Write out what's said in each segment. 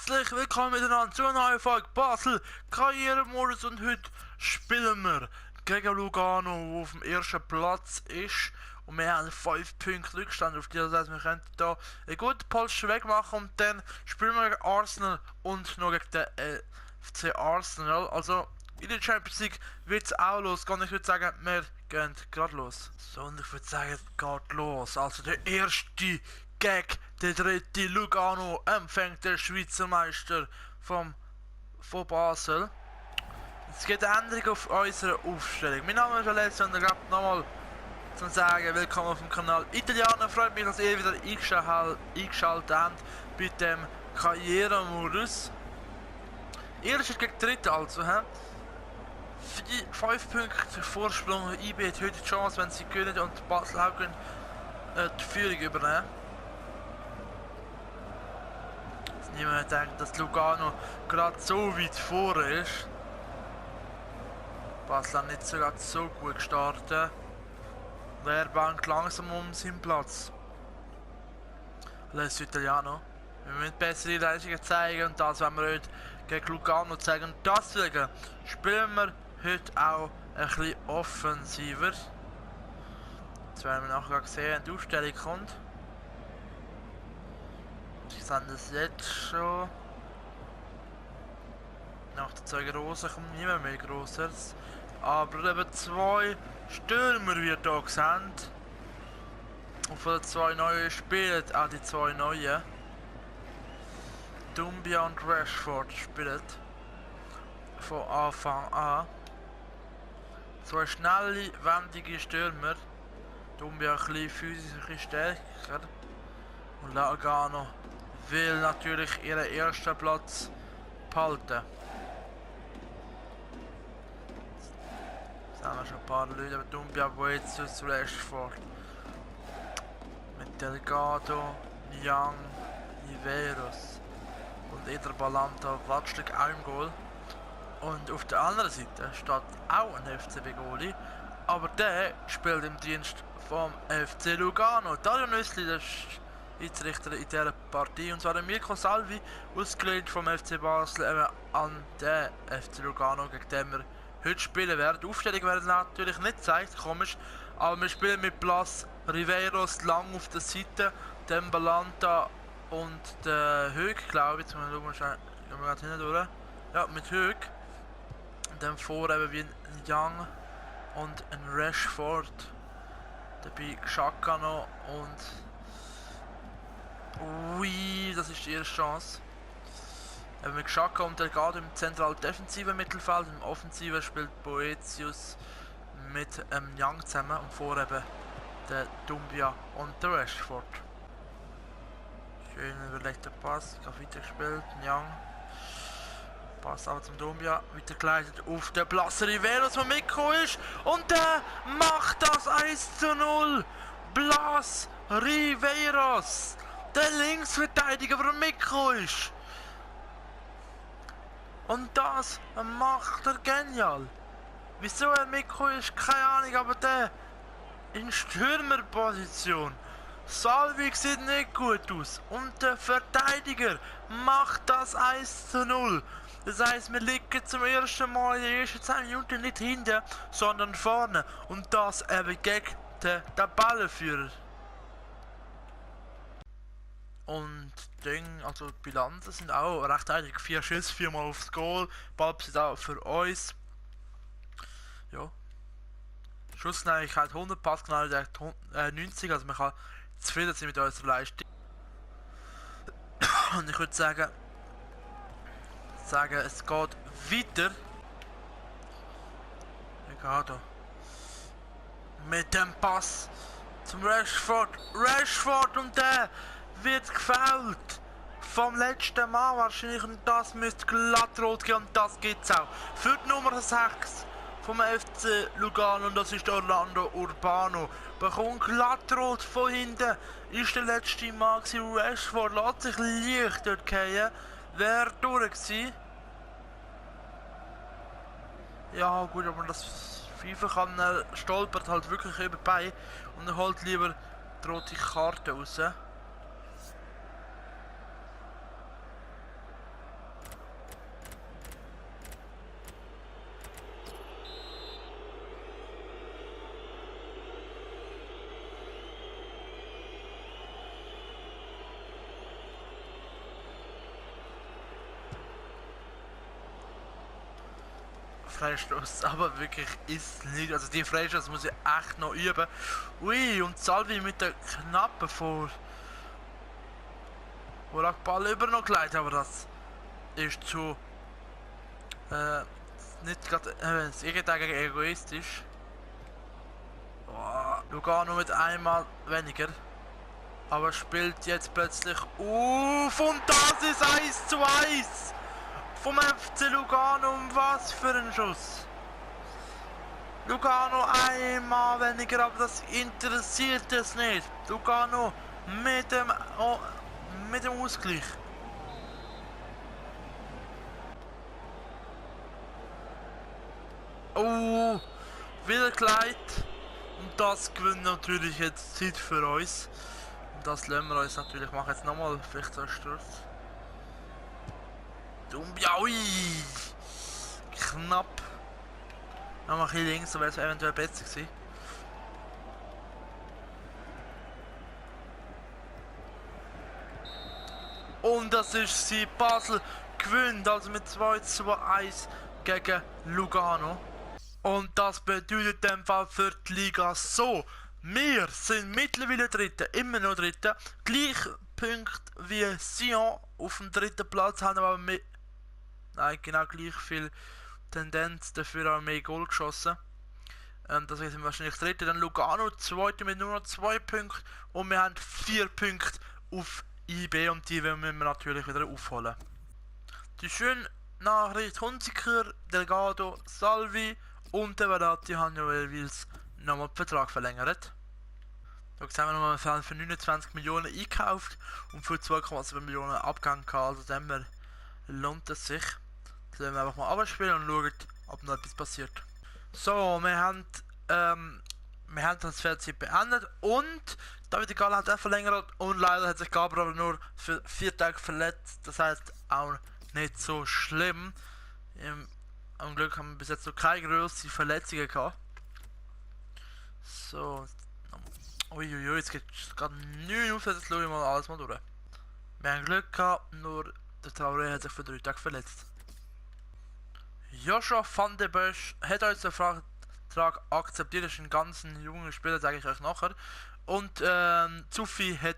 Herzlich willkommen miteinander zu einer neuen Folge Basel Karrieremodus und heute spielen wir gegen Lugano, der auf dem ersten Platz ist und wir haben 5 Punkte Rückstand auf die, das heißt wir können hier einen guten Polster wegmachen und dann spielen wir gegen Arsenal und noch gegen den FC Arsenal, also in der Champions League wird es auch losgehen. Ich würde sagen, wir gehen gerade los. So, und ich würde sagen, es geht los. Also der erste gegen den dritten Lugano empfängt der Schweizer Meister von Basel. Es gibt eine Änderung auf unserer Aufstellung. Mein Name ist Alessio und ich glaube nochmal zu sagen, willkommen auf dem Kanal Italiener. Freut mich, dass ihr wieder eingeschaltet habt bei dem Karrieremodus. Erster gegen Dritte also, hä? 5 Punkte Vorsprung, IB hat heute die Chance, wenn sie gewinnen und Basel auch können, die Führung übernehmen. Dass niemand denkt, dass Lugano gerade so weit vorne ist. Basel hat nicht so gut gestartet. Der bangt langsam um seinen Platz. Alessio Italiano. Wir müssen bessere Leistungen zeigen und das werden wir heute gegen Lugano zeigen. Und deswegen spielen wir heute auch ein bisschen offensiver. Jetzt werden wir nachher sehen, wenn die Aufstellung kommt. Ich sehe das jetzt schon. Nach den 2 Grossen kommt niemand mehr Grosses. Aber eben 2 Stürmer wird hier gesendet. Und von den 2 neuen spielen auch die 2 neuen. Doumbia und Rashford spielen von Anfang an. 2 schnelle, wendige Stürmer. Doumbia ein bisschen physisch stärker. Und Lugano will natürlich ihren ersten Platz behalten. Jetzt haben wir schon ein paar Leute, aber Doumbia, wo jetzt zu Rashford. Mit Delgado, Young, Niveros und Eder Balanta watschlich auch im Goal. Und auf der anderen Seite steht auch ein FCB-Goalie, aber der spielt im Dienst vom FC Lugano. Dario Nüssli, der Schiedsrichter in dieser Partie, und zwar der Mirko Salvi, ausgelehnt vom FC Basel eben an den FC Lugano, gegen den wir heute spielen werden. Die Aufstellung werden natürlich nicht gezeigt, komisch, aber wir spielen mit Blas Riveros lang auf der Seite, dem Balanta und der Hög, glaube ich. Jetzt schauen wir gerade hinten durch. Ja, mit Hög. Und dann vor eben wie ein Young und ein Rashford. Dabei Xhaka noch und... Ui, das ist die erste Chance. Eben mit Xhaka und Delgado im zentral defensiven Mittelfeld. Im offensiven spielt Boetius mit Young zusammen und vor eben der Doumbia und der Rashford. Schön überlegter Pass, ich habe weitergespielt, Young. Pass auch zum Doumbia, weitergeleitet auf den Blas Riveros, der mitgekommen ist. Und der macht das 1:0. Blas Riveros, der Linksverteidiger, der mitgekommen ist. Und das macht er genial. Wieso er mitgekommen ist, keine Ahnung, aber der in Stürmerposition. Salvi sieht nicht gut aus. Und der Verteidiger macht das 1:0. Das heisst, wir liegen zum ersten Mal in den ersten 10 Minuten nicht hinten, sondern vorne. Und das eben gegen den Tabellenführer. Und Ding, also die Bilanzen sind auch recht einig. 4 Schüsse, 4 Mal aufs Goal. Ballbesitz auch für uns. Ja. Schussgenauigkeit 100, Passgenauigkeit 90, also man kann zufrieden sein mit unserer Leistung. Und ich würde sagen, es geht weiter. Delgado. Mit dem Pass zum Rashford. Rashford, und der wird gefoult vom letzten Mal wahrscheinlich, und das müsste glatt rot gehen, und das gibt's auch. Für die Nummer 6 vom FC Lugano, und das ist Orlando Urbano. Bekommt glatt rot von hinten. Ist der letzte Mal gewesen. Rashford lässt sich leicht dort fallen. Wäre durch gewesen. Ja gut, aber das FIFA kann, er stolpert halt wirklich überbei und er holt lieber die rote Karte raus. Freistoß, aber wirklich ist nicht. Also die Freistoß muss ich echt noch üben. Ui, und Salvi mit der knappen vor. Wo der Ball über noch gleitet, aber das ist zu nicht gerade gegen egoistisch. Oh, Lugano mit einmal weniger. Aber spielt jetzt plötzlich auf und das ist 1:1 vom FC Lugano. Und was für ein Schuss. Lugano einmal weniger, aber das interessiert es nicht. Lugano mit dem Ausgleich. Oh, wieder Gleit. Und das gewinnt natürlich jetzt Zeit für uns. Und das lassen wir uns natürlich machen. Jetzt nochmal, vielleicht so ein Sturz. Ja, ui. Knapp. Nochmal ein bisschen links, dann wäre es eventuell besser gewesen. Und das ist sie. Basel gewinnt also mit 2:1 gegen Lugano. Und das bedeutet in dem Fall für die Liga so. Wir sind mittlerweile Dritter, immer noch Dritter. Gleich Punkt wie Sion auf dem dritten Platz, haben aber mehr. Nein, genau gleich viel Tendenz, dafür auch mehr Goal geschossen. Das sind wir wahrscheinlich Dritter. Dann Lugano, Zweiter mit nur noch 2 Punkten. Und wir haben 4 Punkte auf IB und die müssen wir natürlich wieder aufholen. Die schöne Nachricht: Hunziker, Delgado, Salvi und der Verratti haben ja jeweils nochmal den Vertrag verlängert. Da sehen wir nochmal, wir haben für 29 Millionen eingekauft und für 2,7 Millionen Abgang gehabt. Also dann lohnt es sich. Jetzt werden wir einfach mal abspielen und schauen, ob noch etwas passiert. So, wir haben das Fernsehen beendet und David Gala hat auch verlängert und leider hat sich Gabriel aber nur für 4 Tage verletzt. Das heißt auch nicht so schlimm. Am Glück haben wir bis jetzt noch keine größeren Verletzungen gehabt. So. Uiuiui, jetzt geht es gerade 9 auf, jetzt schaue ich mal alles mal durch. Wir haben Glück gehabt, nur der Traoré hat sich für 3 Tage verletzt. Joshua van der Bosch hat unseren Vertrag akzeptiert, das ist ein ganz junger Spieler, sage ich euch nachher. Und Zufi hat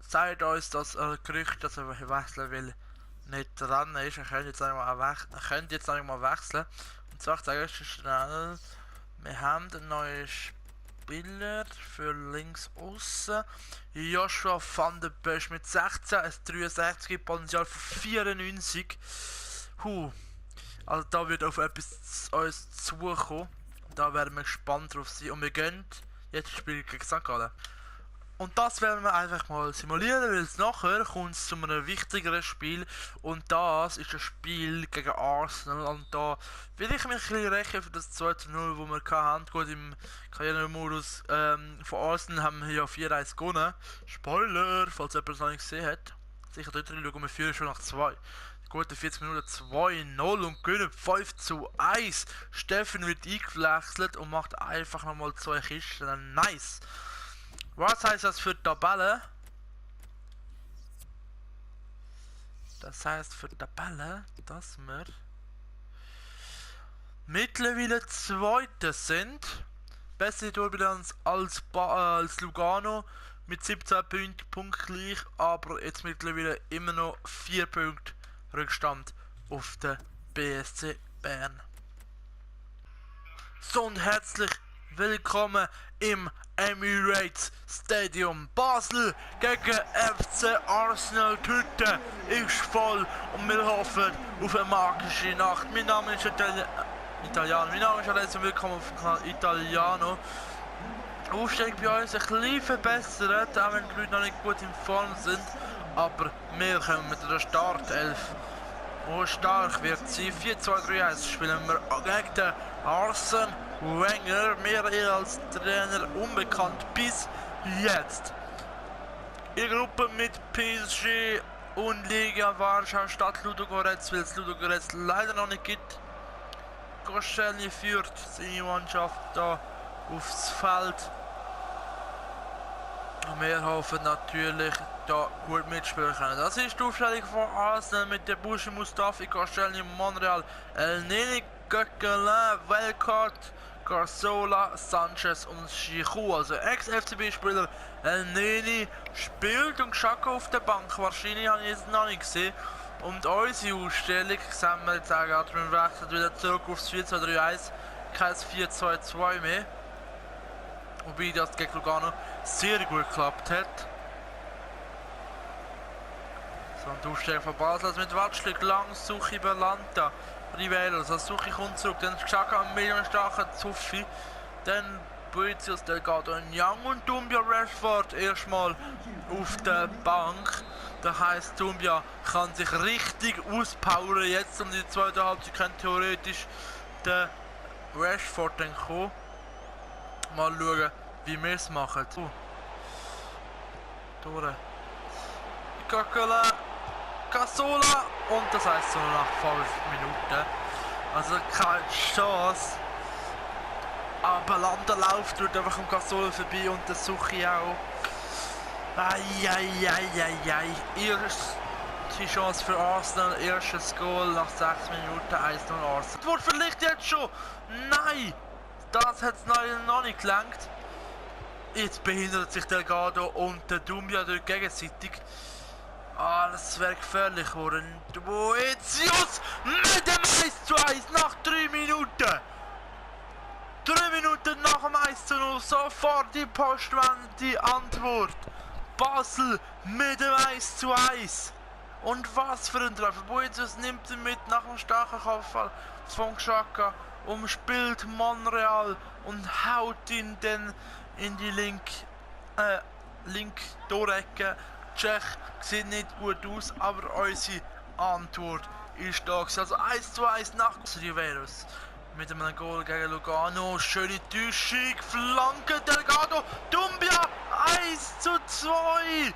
sagt uns, dass er Gerücht, dass er wechseln will, nicht dran ist. Er könnte jetzt eigentlich mal wechseln. Und zwar sage ich schnell, wir haben einen neuen Spieler für links außen. Joshua van der Bosch mit 16, ein 63, Potenzial von 94. Also da wird auf etwas uns zukommen. Da werden wir gespannt drauf sein. Und wir gehen jetzt das Spiel gegen St. Gallen. Und das werden wir einfach mal simulieren, weil es nachher kommt zu einem wichtigeren Spiel. Und das ist das Spiel gegen Arsenal. Und da will ich mich ein bisschen rächen für das 2:0, das wir hatten. Gut, im Karrieremodus von Arsenal haben wir ja 4:1 gewonnen. Spoiler, falls jemand es noch nicht gesehen hat. Sicher dort schauen wir führen schon nach 2. Gute 40 Minuten 2:0 und gewinnen 5:1. Steffen wird eingewechselt und macht einfach nochmal 2 Kisten. Nice. Was heißt das für die Tabelle? Das heißt für die Tabelle, dass wir mittlerweile Zweite sind. Bessere Torbilanz als Lugano mit 17 Punkten, punktgleich, aber jetzt mittlerweile immer noch 4 Punkte Rückstand auf den BSC Bern. So und herzlich willkommen im Emirates Stadium. Basel gegen FC Arsenal. Die Hütte ist voll und wir hoffen auf eine magische Nacht. Mein Name ist Italiano. Mein Name ist Alessio. Willkommen auf dem Kanal Italiano. Die Aufstellung bei uns ein bisschen verbessert, auch wenn die Leute noch nicht gut in Form sind. Aber wir kommen mit der Startelf. Und stark wird sie. 4-2-3-1 spielen wir gegen den Arsene Wenger. Mir als Trainer unbekannt bis jetzt. In Gruppe mit PSG und Liga Warschau statt Ludogorets, weil es Ludogorets leider noch nicht gibt. Koscielny führt seine Mannschaft da aufs Feld. Und wir hoffen natürlich, da gut mitspielen können. Das ist die Aufstellung von Arsenal mit der Bushi Mustafi, Castelli, Monreal, El Neni, Gökkelin, Welcott, Garzola, Sanchez und Giroud. Also Ex-FCB-Spieler El Neni spielt und Xhaka auf der Bank. Wahrscheinlich habe ich es noch nicht gesehen. Und unsere Ausstellung sehen wir jetzt auch gerade beim Wechsel wieder zurück aufs 4-2-3-1. Kein 4-2-2 mehr. Wobei das gegen Lugano sehr gut geklappt hat. So, und die Aufstellung von Basel mit Watschlik, lang, Suchi, Belanta, Rivera. Also Suchi kommt zurück, dann Xhaka mit einem starken Zuffi. Dann Boetius, Delgado, Young und Doumbia Rashford erstmal auf der Bank. Das heisst, Doumbia kann sich richtig auspowern jetzt und in die zweite Halbzeit kann theoretisch der Rashford dann kommen. Mal schauen, wie wir es machen. Durch. Gökkelin, Cazorla und das heisst so nach 5 Minuten. Also keine Chance. Aber Belanta läuft dort einfach am Cazorla vorbei und der Suchi auch. Eieieiei. Erste Chance für Arsenal, erstes Goal nach 6 Minuten, 1-0 Arsenal. Wurde vielleicht jetzt schon? Nein! Das hat es noch nicht gelangt. Jetzt behindert sich Delgado und der Doumbia dort gegenseitig. Das wäre gefährlich geworden. Boetius mit dem 1:1 nach 3 Minuten. 3 Minuten nach dem 1:0 sofort die postwendende Antwort. Basel mit dem 1:1. Und was für ein Treffer. Boetius nimmt ihn mit nach einem starken Kopfball von Xhaka, umspielt Monreal und haut ihn dann in die linke Torecke. Tschech sieht nicht gut aus, aber unsere Antwort ist da. Also 1:1 nach Riveros mit einem Goal gegen Lugano. Schöne Täuschung, Flanke, Delgado, Doumbia 1:2.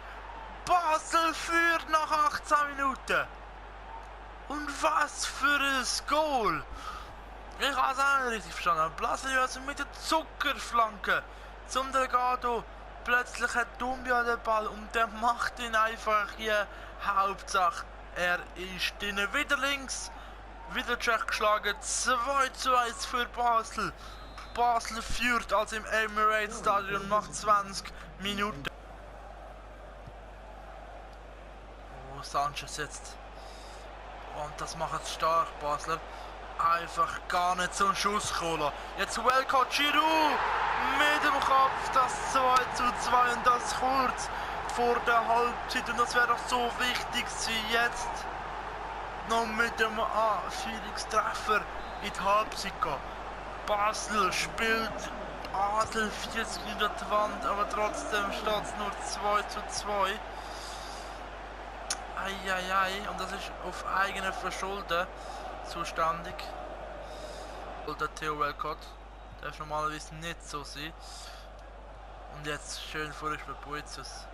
Basel führt nach 18 Minuten. Und was für ein Goal! Ich habe es auch nicht richtig verstanden. Blasilius mit der Zuckerflanke zum Delgado. Plötzlich hat Doumbia den Ball und der macht ihn einfach hier. Hauptsache, er ist drinnen. Wieder links, wieder Tschech geschlagen. 2:1 für Basel. Basel führt also im Emirates Stadion nach 20 Minuten. Oh, Sanchez jetzt. Und das macht es stark, Basler. Einfach gar nicht so einen Schuss kommen. Jetzt Welcott, Giroud mit dem Kopf, das 2:2 und das kurz vor der Halbzeit. Und das wäre doch so wichtig wie jetzt noch mit dem Führungstreffer in die Halbzeit gehen. Basel spielt Basel 40 Minuten an die Wand, aber trotzdem steht es nur 2:2. Eieiei, und das ist auf eigene Verschulden zuständig. Und der Theo Welcott darf normalerweise nicht so sein. Und jetzt schön vorgespielt bei Boetius.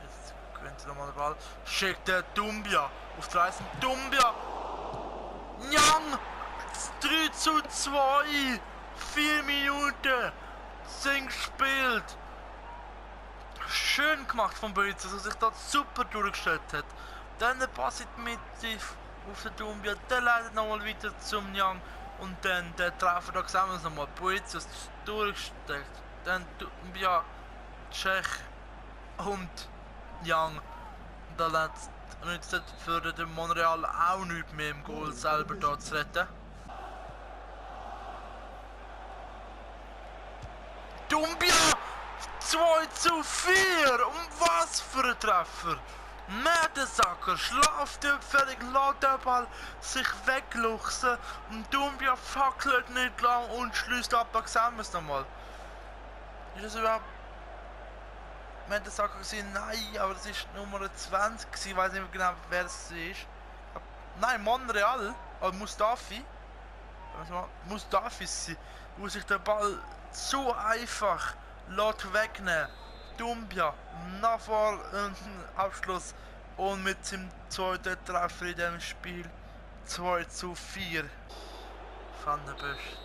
Jetzt gewinnt er nochmal den Ball. Schickt der Doumbia auf die Reise. Doumbia! Young! 3:2! 4 Minuten sind gespielt. Schön gemacht von Boetius, der sich da super durchgestellt hat. Dann der Pass in die Mitte auf den Doumbia, der leitet nochmal weiter zum Young und dann der Treffer, da sehen wir es nochmal. Boetius durchgestellt, dann Doumbia, Tschech und Young. Und jetzt für den Monreal auch nichts mehr im Goal selber da zu retten. Doumbia! 2:4! Und was für ein Treffer! Mertesacker schlaft völlig, lässt den Ball sich wegluchsen und Doumbia fackelt nicht lang und schließt ab. Da sehen wir es nochmal. Ist das überhaupt Mertesacker gewesen? Nein, aber das ist Nummer 20 gewesen. Ich weiß nicht mehr genau, wer es ist. Nein, Monreal, Mustafi. Mustafi, wo sich der Ball so einfach lässt wegnehmen. Doumbia nach vor Abschluss und mit seinem zweiten Treffer in diesem Spiel 2:4. Van der Busch.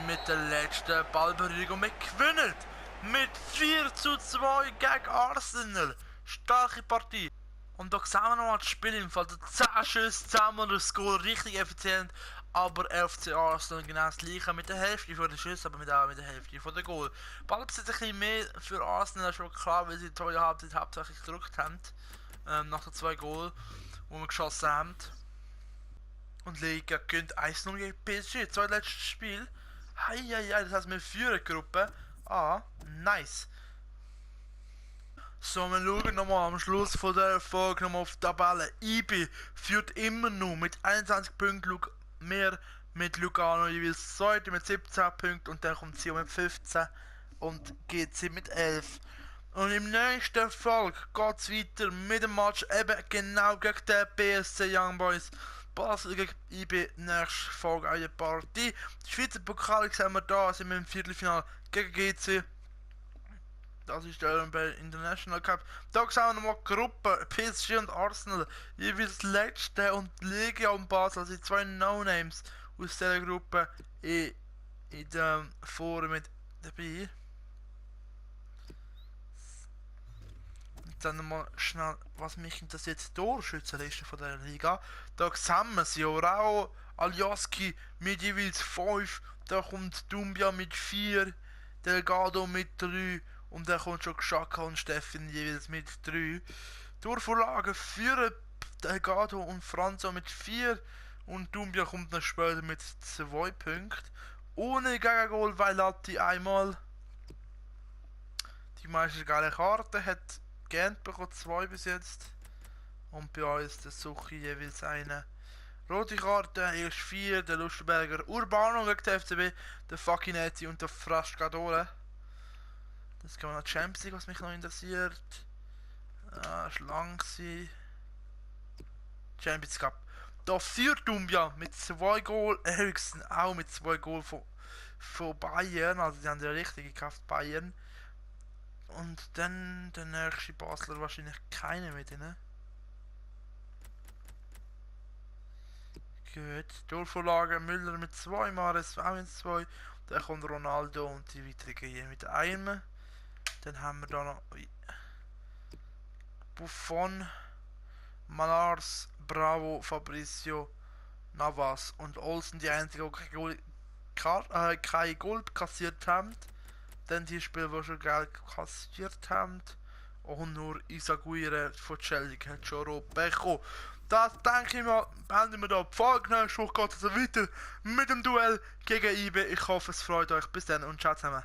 mit der letzten Ballberührung und wir gewinnen mit 4:2 gegen Arsenal. Starke Partie. Und da sehen wir nochmal das Spiel im Fall. 10 Schüsse, 10 Mal das Goal, richtig effizient. Aber FC Arsenal genau das gleiche mit der Hälfte von den Schüssen, aber auch mit der Hälfte von der Goal. Ballbesitz ein bisschen mehr für Arsenal, ist schon klar, weil sie die zweite Halbzeit hauptsächlich gedrückt haben. Nach den 2 Goal, die wir geschossen haben. Und Liga gönnt 1:0 gegen PSG. Letztes Spiel. Heieiei, das heißt wir führen die Gruppe. Ah, nice. So, wir schauen nochmal am Schluss von der Folge nochmal auf die Tabelle. IB führt immer noch mit 21 Punkten, mehr mit Lugano jeweils zweite mit 17 Punkten und dann kommt sie mit 15 und GC mit 11. Und im nächsten Folge geht es weiter mit dem Match eben genau gegen den BSC Young Boys. Basel gegen IB, nächste Folge eine Partie. Die Schweizer Pokal sehen wir da, sind wir im Viertelfinale gegen GC. Das ist der International Cup. Da sehen wir nochmal Gruppe, PSG und Arsenal. Jeweils letzte und Liga und Basel, also die 2 No-Names aus dieser Gruppe in dem Forum mit dabei. Dann nochmal schnell, was mich interessiert, die Torschützenliste von der Liga. Da sehen wir sie, Orao, Aljaski mit jeweils 5, da kommt Dumbia mit 4, Delgado mit 3 und dann kommt schon Xhaka und Steffen jeweils mit 3. Torvorlagen führen Delgado und Franzo mit 4 und Dumbia kommt noch später mit 2 Punkten. Ohne Gegengol, weil Latti einmal die meisten geile Karten hat. Gent bekommt 2 bis jetzt. Und bei uns der Suchi jeweils eine. Rote Karte ist 4, der Lustenberger Urbano gegen den FCB, der Fakinetti und der Frascadore. Das kann man noch Champions League, was mich noch interessiert. Ist lang gewesen. Champions Cup. Da führt Dumbia mit 2 Goal, Eriksen auch mit 2 Goal von Bayern, also die haben ja richtig gekauft, Bayern. Und dann der nächste Basler wahrscheinlich keine mit ihnen. Gut. Torvorlage Müller mit 2, Mares auch mit 2. Dann kommt Ronaldo und die weiteren hier mit einem. Dann haben wir da noch Buffon, Malars, Bravo, Fabrizio, Navas und Olsen, die einzigen, die kein Gold kassiert haben. Dann die Spieler, die schon Geld kassiert haben. Und nur Isaguirre von Chelsea hat schon rot bekommen. Das denke ich mal, beenden wir da die Folge. Nächste Woche geht es also weiter mit dem Duell gegen IB. Ich hoffe, es freut euch. Bis dann und ciao zusammen.